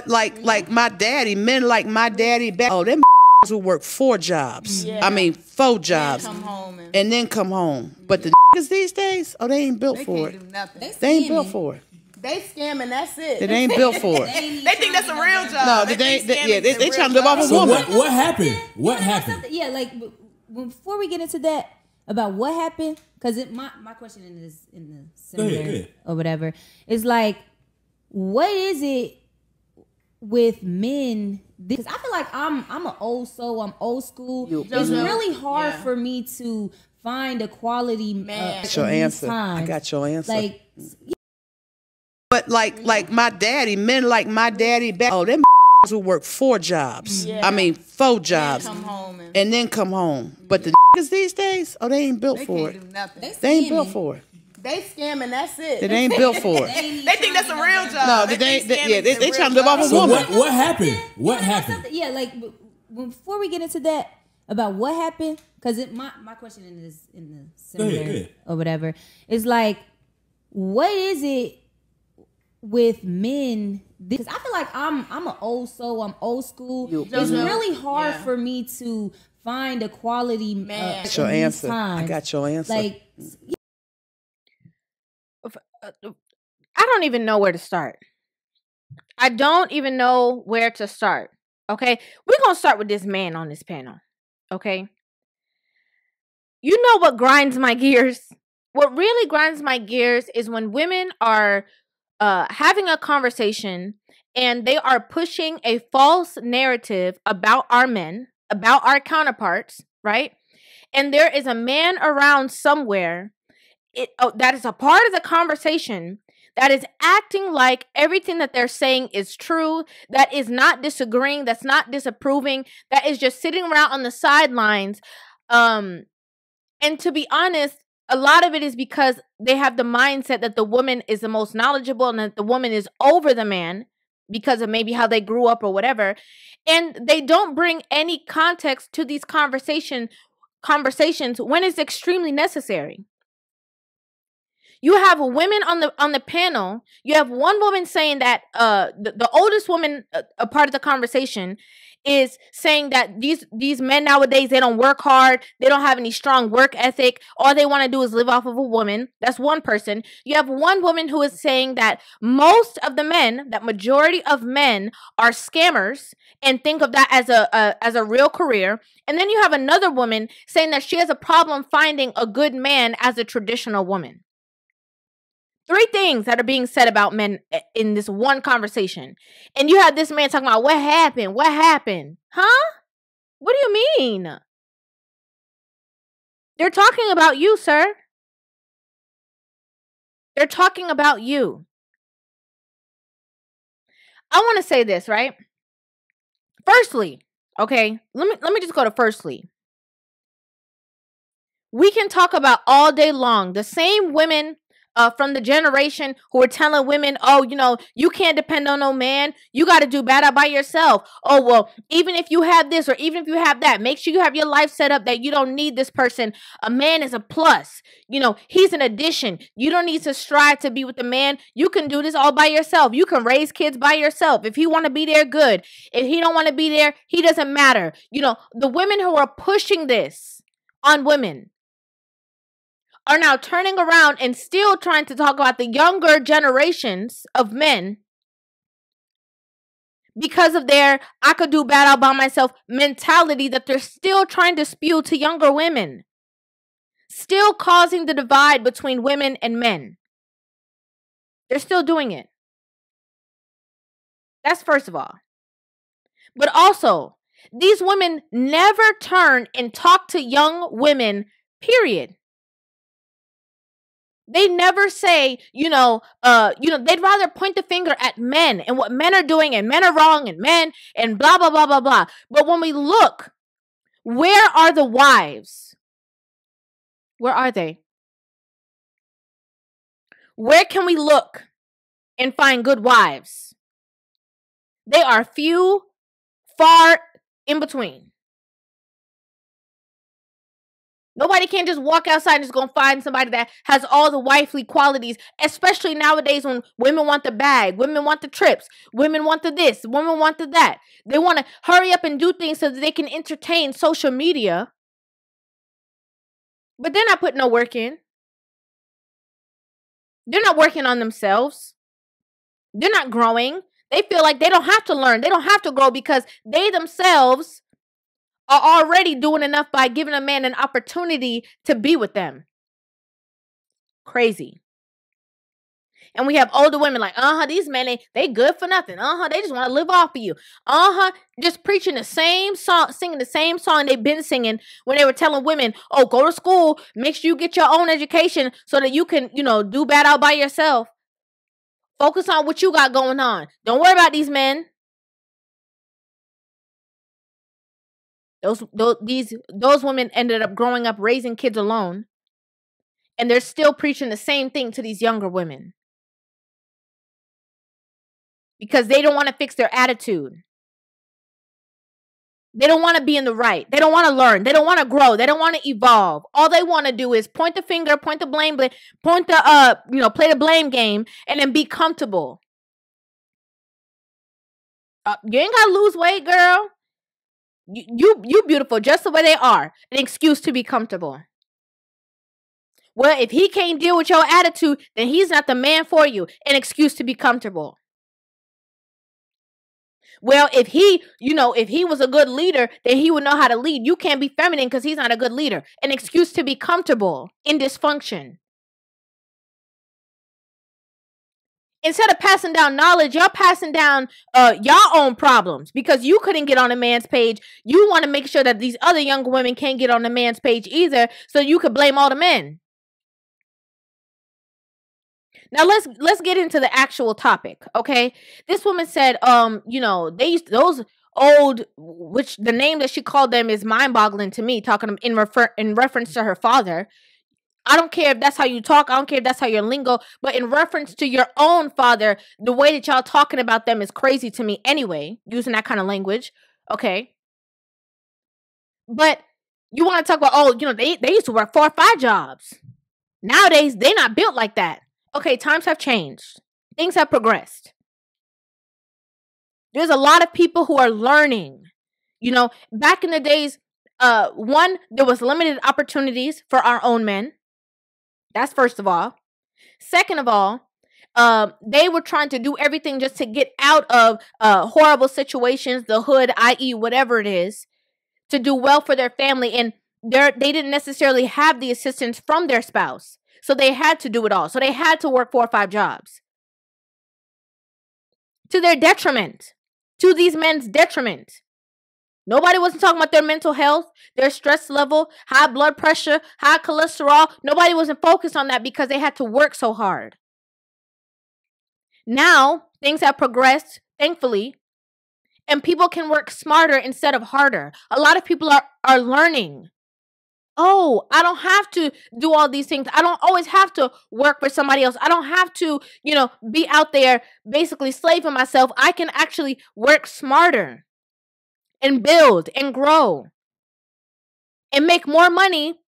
But like my daddy, men like my daddy back, oh, them who work 4 jobs. Yeah. I mean 4 jobs. And then come home. But the these days, oh, they ain't built for it. They ain't built for it. They scamming, that's it. They ain't built for it. They think that's a real job. No, they trying to live off a woman. So what happened? What happened? Yeah, like before we get into that about what happened, because my question in the seminar or whatever is like, what is it with men? Because I feel like I'm an old soul. I'm old school. It's really hard for me to find a quality man. That's your answer. I got your answer. But like my daddy, men like my daddy back, oh, them who work 4 jobs. Yeah. I mean 4 jobs. And then come home. But the these days, oh, they ain't built for it. They ain't built for it. They scamming, that's it. They ain't built for it. They think that's a real job. No, they trying to live off a woman. So what happened? What happened? Yeah, like before we get into that about what happened, because my question in the seminar or whatever is like, what is it with men? Because I feel like I'm an old soul. I'm old school. It's really hard for me to find a quality man. That's your answer. I got your answer. Like, I don't even know where to start. I don't even know where to start. Okay, we're gonna start with this man on this panel. Okay, you know what grinds my gears? What really grinds my gears is when women are having a conversation and they are pushing a false narrative about our men, about our counterparts, right? And there is a man around somewhere that is a part of the conversation that is acting like everything that they're saying is true, that is not disagreeing, that's not disapproving, that is just sitting around on the sidelines. And to be honest, a lot of it is because they have the mindset that the woman is the most knowledgeable and that the woman is over the man because of maybe how they grew up or whatever. And they don't bring any context to these conversations when it's extremely necessary. You have women on the panel. You have one woman saying that the oldest woman, a part of the conversation, is saying that these men nowadays, they don't work hard. They don't have any strong work ethic. All they want to do is live off of a woman. That's one person. You have one woman who is saying that most of the men, that majority of men are scammers and think of that as a real career. And then you have another woman saying that she has a problem finding a good man as a traditional woman. 3 things that are being said about men in this one conversation. And you have this man talking about what happened? What happened? Huh? What do you mean? They're talking about you, sir. They're talking about you. I want to say this, right? Firstly, okay, let me just go to firstly. We can talk about all day long the same women from the generation who are telling women, oh, you know, you can't depend on no man. You got to do better by yourself. Oh, well, even if you have this or even if you have that, make sure you have your life set up that you don't need this person. A man is a plus. You know, he's an addition. You don't need to strive to be with a man. You can do this all by yourself. You can raise kids by yourself. If he want to be there, good. If he don't want to be there, he doesn't matter. You know, the women who are pushing this on women are now turning around and still trying to talk about the younger generations of men because of their I could do bad all by myself mentality that they're still trying to spew to younger women, still causing the divide between women and men. They're still doing it. That's first of all. But also, these women never turn and talk to young women, period. They never say, they'd rather point the finger at men and what men are doing and men are wrong and men and blah, blah, blah, blah, blah. But when we look, where are the wives? Where are they? Where can we look and find good wives? They are few, far in between. Nobody can just walk outside and just go find somebody that has all the wifely qualities, especially nowadays when women want the bag, women want the trips, women want the this, women want the that. They want to hurry up and do things so that they can entertain social media, but they're not putting no work in. They're not working on themselves. They're not growing. They feel like they don't have to learn. They don't have to grow because they themselves are already doing enough by giving a man an opportunity to be with them. Crazy. And we have older women like, these men, they good for nothing. They just want to live off of you. Just preaching the same song, singing the same song they've been singing when they were telling women, oh, go to school, make sure you get your own education so that you can, do bad out by yourself. Focus on what you got going on. Don't worry about these men. Those women ended up growing up raising kids alone, and they're still preaching the same thing to these younger women because they don't want to fix their attitude. They don't want to be in the right. They don't want to learn. They don't want to grow. They don't want to evolve. All they want to do is point the finger, point the blame, play the blame game, and then be comfortable. You ain't gotta lose weight, girl. You beautiful just the way they are. An excuse to be comfortable. Well, if he can't deal with your attitude, then he's not the man for you. An excuse to be comfortable. Well, if he was a good leader, then he would know how to lead. You can't be feminine because he's not a good leader. An excuse to be comfortable in dysfunction. Instead of passing down knowledge, y'all passing down y'all own problems because you couldn't get on a man's page. You want to make sure that these other young women can't get on a man's page either, so you could blame all the men. Now let's get into the actual topic, okay? This woman said, they used those old, which the name that she called them is mind-boggling to me, talking in reference to her father. I don't care if that's how you talk. I don't care if that's how your lingo. But in reference to your own father, the way that y'all talking about them is crazy to me anyway, using that kind of language. Okay. But you want to talk about, they used to work 4 or 5 jobs. Nowadays, they're not built like that. Okay, times have changed. Things have progressed. There's a lot of people who are learning. Back in the days, there was limited opportunities for our own men. That's first of all. Second of all, they were trying to do everything just to get out of horrible situations, the hood, i.e. whatever it is, to do well for their family. And they didn't necessarily have the assistance from their spouse. So they had to do it all. So they had to work 4 or 5 jobs. To their detriment. To these men's detriment. Nobody wasn't talking about their mental health, their stress level, high blood pressure, high cholesterol. Nobody wasn't focused on that because they had to work so hard. Now, things have progressed, thankfully, and people can work smarter instead of harder. A lot of people are learning. Oh, I don't have to do all these things. I don't always have to work for somebody else. I don't have to, be out there basically slaving myself. I can actually work smarter. And build and grow and make more money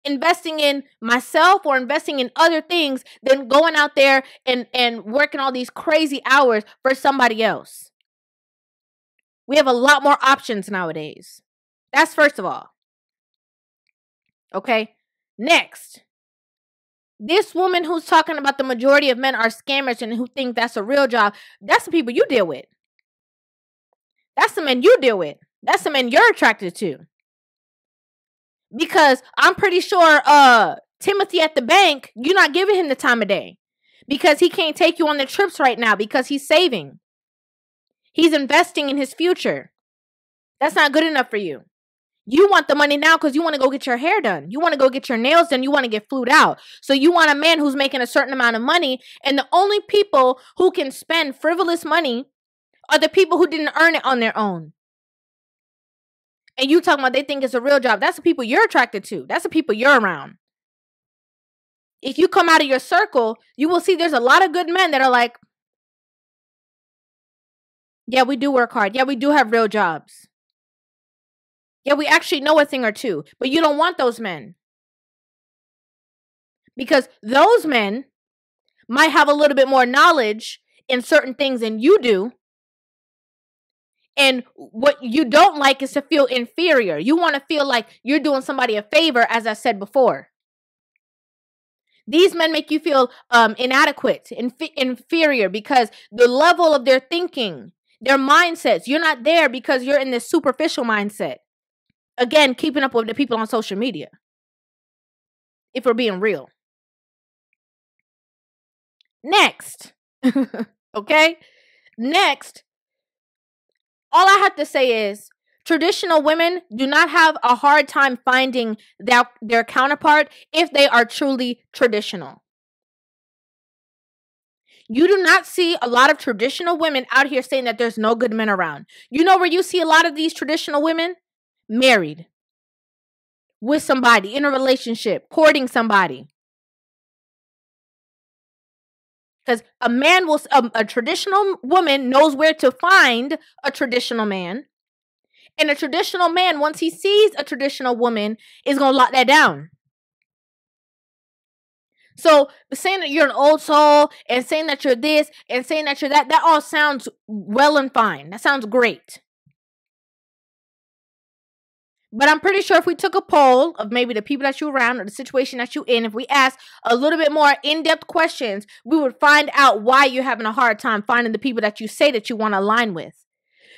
investing in myself or investing in other things than going out there and working all these crazy hours for somebody else. We have a lot more options nowadays. That's first of all. Okay. Next. This woman who's talking about the majority of men are scammers and who think that's a real job, that's the people you deal with. That's the men you deal with. That's the men you're attracted to. Because I'm pretty sure Timothy at the bank, you're not giving him the time of day. Because he can't take you on the trips right now because he's saving. He's investing in his future. That's not good enough for you. You want the money now because you want to go get your hair done. You want to go get your nails done. You want to get flued out. So you want a man who's making a certain amount of money. And the only people who can spend frivolous money are the people who didn't earn it on their own. And you talking about they think it's a real job. That's the people you're attracted to. That's the people you're around. If you come out of your circle, you will see there's a lot of good men that are like, yeah, we do work hard. Yeah, we do have real jobs. Yeah, we actually know a thing or two. But you don't want those men. Because those men might have a little bit more knowledge in certain things than you do. And what you don't like is to feel inferior. You want to feel like you're doing somebody a favor, as I said before. These men make you feel inadequate, inferior, because the level of their thinking, their mindsets, you're not there because you're in this superficial mindset. Again, keeping up with the people on social media. If we're being real. Next. Okay? Next. All I have to say is traditional women do not have a hard time finding their counterpart if they are truly traditional. You do not see a lot of traditional women out here saying that there's no good men around. You know where you see a lot of these traditional women? Married. With somebody, in a relationship, courting somebody. Because a traditional woman knows where to find a traditional man. And a traditional man, once he sees a traditional woman, is going to lock that down. So saying that you're an old soul and saying that you're this and saying that you're that all sounds well and fine. That sounds great. But I'm pretty sure if we took a poll of maybe the people that you're around or the situation that you're in, if we asked a little bit more in-depth questions, we would find out why you're having a hard time finding the people that you say that you want to align with.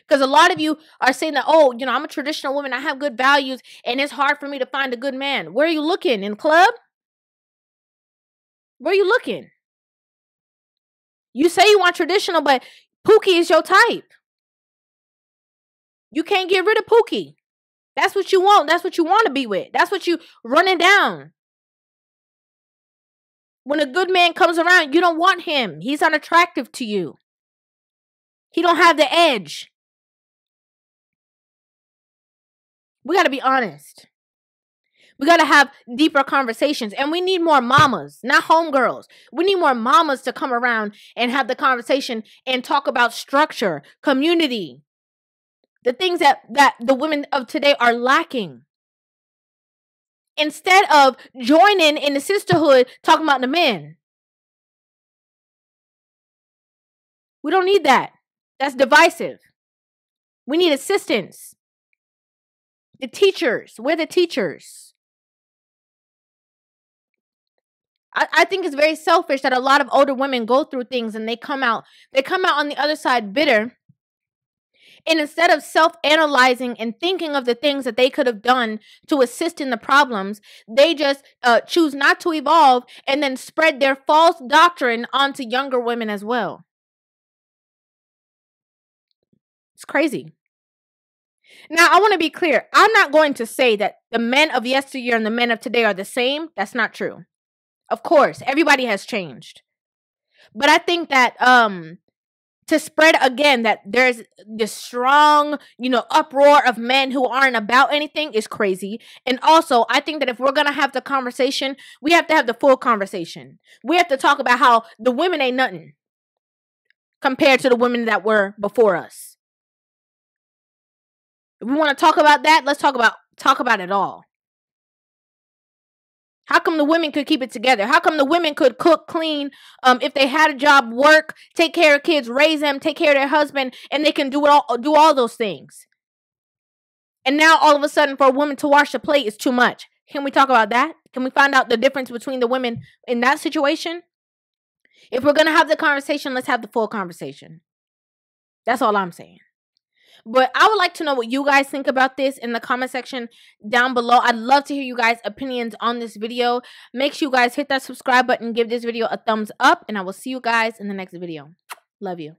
Because a lot of you are saying that, oh, you know, I'm a traditional woman, I have good values, and it's hard for me to find a good man. Where are you looking? In the club? Where are you looking? You say you want traditional, but Pookie is your type. You can't get rid of Pookie. That's what you want. That's what you want to be with. That's what you running down. When a good man comes around, you don't want him. He's unattractive to you. He don't have the edge. We got to be honest. We got to have deeper conversations. And we need more mamas, not homegirls. We need more mamas to come around and have the conversation and talk about structure, community. The things that the women of today are lacking. Instead of joining in the sisterhood, talking about the men. We don't need that. That's divisive. We need assistance. The teachers. We're the teachers. I think it's very selfish that a lot of older women go through things and they come out on the other side bitter. And instead of self-analyzing and thinking of the things that they could have done to assist in the problems, they just choose not to evolve and then spread their false doctrine onto younger women as well. It's crazy. Now, I want to be clear. I'm not going to say that the men of yesteryear and the men of today are the same. That's not true. Of course, everybody has changed. But I think that to spread again that there's this strong, uproar of men who aren't about anything is crazy. And also, I think that if we're going to have the conversation, we have to have the full conversation. We have to talk about how the women ain't nothing compared to the women that were before us. If we want to talk about that, let's talk about it all. How come the women could keep it together? How come the women could cook, clean, if they had a job, work, take care of kids, raise them, take care of their husband, and they can do all those things? And now all of a sudden for a woman to wash the plate is too much. Can we talk about that? Can we find out the difference between the women in that situation? If we're going to have the conversation, let's have the full conversation. That's all I'm saying. But I would like to know what you guys think about this in the comment section down below. I'd love to hear you guys' opinions on this video. Make sure you guys hit that subscribe button, give this video a thumbs up, and I will see you guys in the next video. Love you.